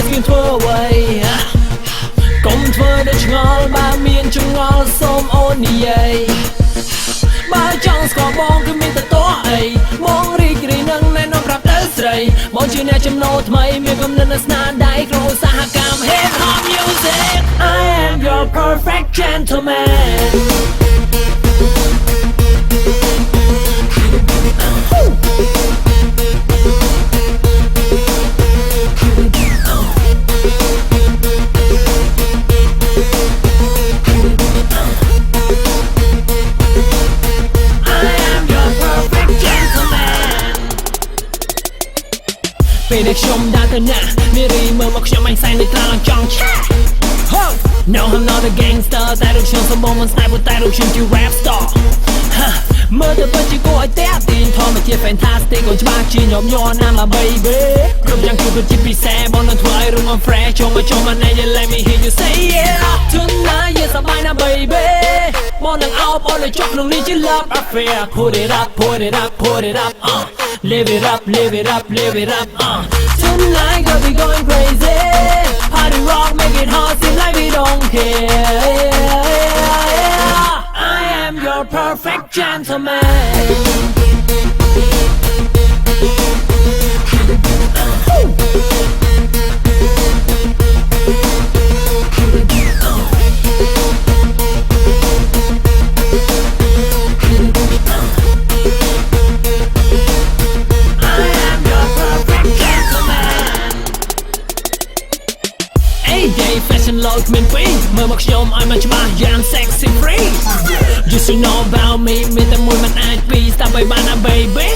ស្គៀនធ្វើអ្វីកុំធ្វើដូចឆ្ងល់បើមានចងល់សូមអូននិយាយបើចង់ស្គាល់បងគឺមានតែតោះអីបងរីករាយនឹងណែនាំប្រាប់ទៅស្រីបងជាអ្នកចំណូលថ្មីមានគំនិតស្នាដៃក្នុងឧស្សាហកម្ម Hip Hop Music I am your perfect gentlemanពេលដែលខ្ញុំដើរទៅណានារីមើលមកខ្ញុំមិនសែនដូចខ្លាំងចង់ឆា No I'm not a gangster តែរូបខ្ញុំសម្បូរមិនស្នេហ៍ប៉ុន្តែរូបខ្ញុំជា rap star មើលទៅពិតជាគួរឲ្យទាក់ទាញធម្មជាតិ fantastic ក៏ច្បាស់ជាញោមញ័រណាស់ baby គ្រប់យ៉ាងគឺពិតជាពិសេសបងនឹងធ្វើឲ្យរូបមក fresh ចូលមកណែ let me hear you say yeah tonight yes សប្បាយណាស់ baby បងនឹងអោបអូនឲ្យចុះក្នុងនេះជា love affair put it up put it up put it up live it up live it up live it up tonight girl we going crazy party rock make it hot seem like we don't care I am your perfect gentleman Fashion load គ្មានពីមើលមកខ្ញុំឲ្យមកច្បាស់យ៉ាង sexy free You should know about me មានតែមួយមិនអាចពីស្ដាប់ឲ្យបានណា baby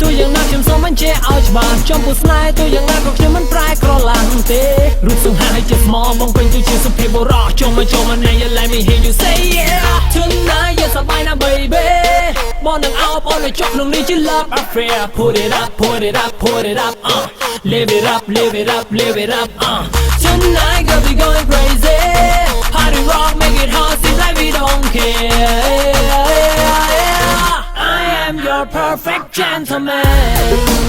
ទោះយ៉ាងណាខ្ញុំសូមបញ្ជាក់ឲ្យច្បាស់ចំពោះស្នេហ៍ទោះយ៉ាងណាក៏ខ្ញុំមិនប្រែក្រឡាំងទេរូបសង្ហាឲ្យជាស្មោបងពេញគឺជាសុភាពបុរសចូលមកណែ let me hear you say yeah tonight yes សប្បាយណាស់ baby បងនឹងអោបអូនឲ្យចុះក្នុងនេះជា love affair put it up put it up put it up live it up live it up live it up tonight girl we going crazy party rock make it hot seem like we don't care I am your perfect gentleman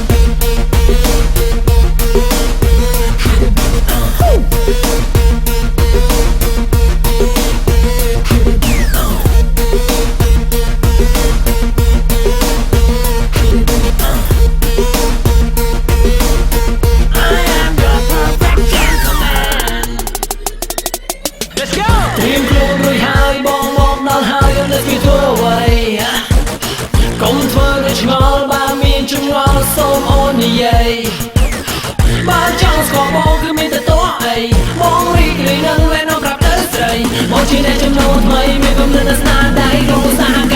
កុំធ្វើដូចឆ្ងល់បើមានចង្វល់សូមអូននិយាយបើចង់ស្គាល់បងគឺមានតែតោះអីបងរីករាយនឹងណែនាំប្រាប់ទៅស្រីបងជាអ្នកចំណូលថ្មីមានគំនិតស្នាដៃក្នុងឧស្សាហកម្ម